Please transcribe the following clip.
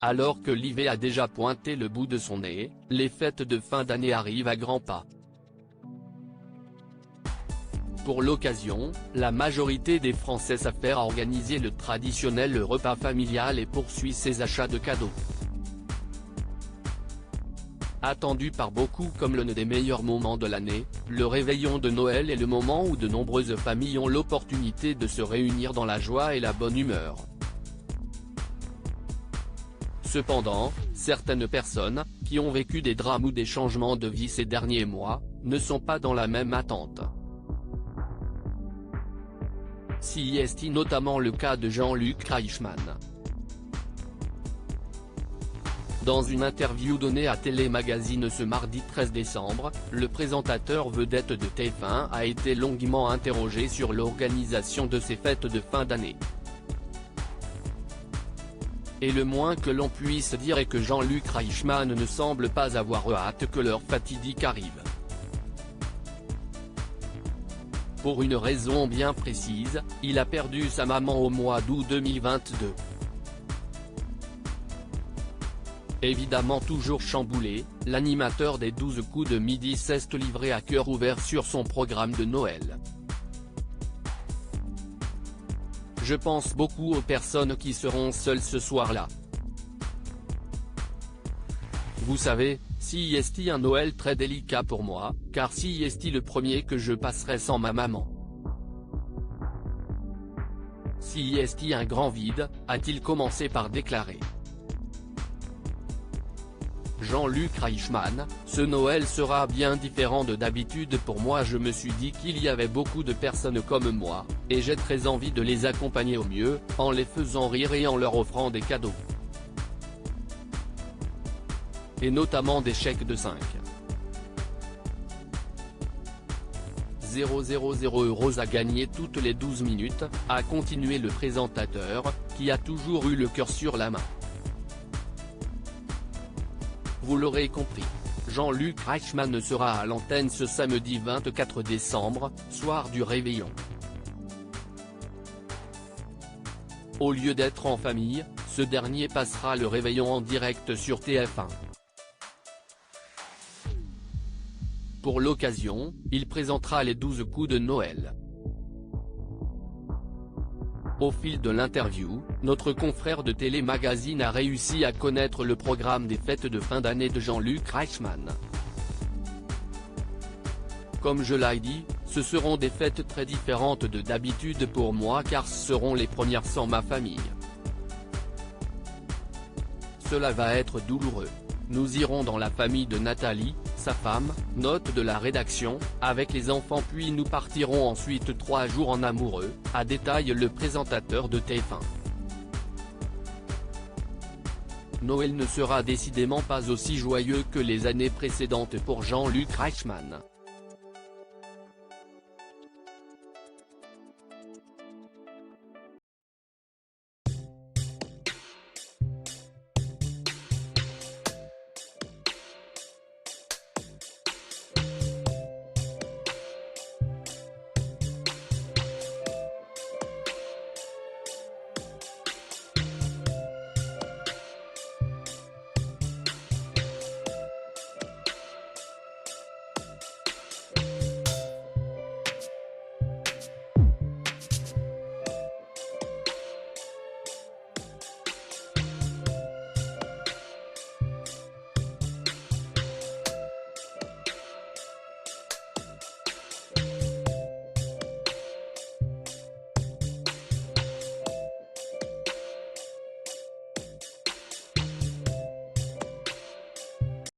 Alors que l'hiver a déjà pointé le bout de son nez, les fêtes de fin d'année arrivent à grands pas. Pour l'occasion, la majorité des Français s'affairent à organiser le traditionnel repas familial et poursuit ses achats de cadeaux. Attendu par beaucoup comme l'un des meilleurs moments de l'année, le réveillon de Noël est le moment où de nombreuses familles ont l'opportunité de se réunir dans la joie et la bonne humeur. Cependant, certaines personnes, qui ont vécu des drames ou des changements de vie ces derniers mois, ne sont pas dans la même attente. C'est notamment le cas de Jean-Luc Reichmann. Dans une interview donnée à Télémagazine ce mardi 13 décembre, le présentateur vedette de TF1 a été longuement interrogé sur l'organisation de ces fêtes de fin d'année. Et le moins que l'on puisse dire est que Jean-Luc Reichmann ne semble pas avoir hâte que l'heure fatidique arrive. Pour une raison bien précise, il a perdu sa maman au mois d'août 2022. Évidemment toujours chamboulé, l'animateur des 12 coups de midi s'est livré à cœur ouvert sur son programme de Noël. Je pense beaucoup aux personnes qui seront seules ce soir-là. Vous savez, c'est un Noël très délicat pour moi, car c'est le premier que je passerai sans ma maman. C'est un grand vide, a-t-il commencé par déclarer. Jean-Luc Reichmann, ce Noël sera bien différent de d'habitude pour moi. Je me suis dit qu'il y avait beaucoup de personnes comme moi, et j'ai très envie de les accompagner au mieux, en les faisant rire et en leur offrant des cadeaux. Et notamment des chèques de 5 000 € à gagner toutes les 12 minutes, a continué le présentateur, qui a toujours eu le cœur sur la main. Vous l'aurez compris, Jean-Luc Reichmann sera à l'antenne ce samedi 24 décembre, soir du réveillon. Au lieu d'être en famille, ce dernier passera le réveillon en direct sur TF1. Pour l'occasion, il présentera les 12 coups de Noël. Au fil de l'interview, notre confrère de Télémagazine a réussi à connaître le programme des fêtes de fin d'année de Jean-Luc Reichmann. Comme je l'ai dit, ce seront des fêtes très différentes de d'habitude pour moi car ce seront les premières sans ma famille. Cela va être douloureux. Nous irons dans la famille de Nathalie, sa femme, note de la rédaction, avec les enfants puis nous partirons ensuite 3 jours en amoureux, a détaillé le présentateur de TF1. Noël ne sera décidément pas aussi joyeux que les années précédentes pour Jean-Luc Reichmann.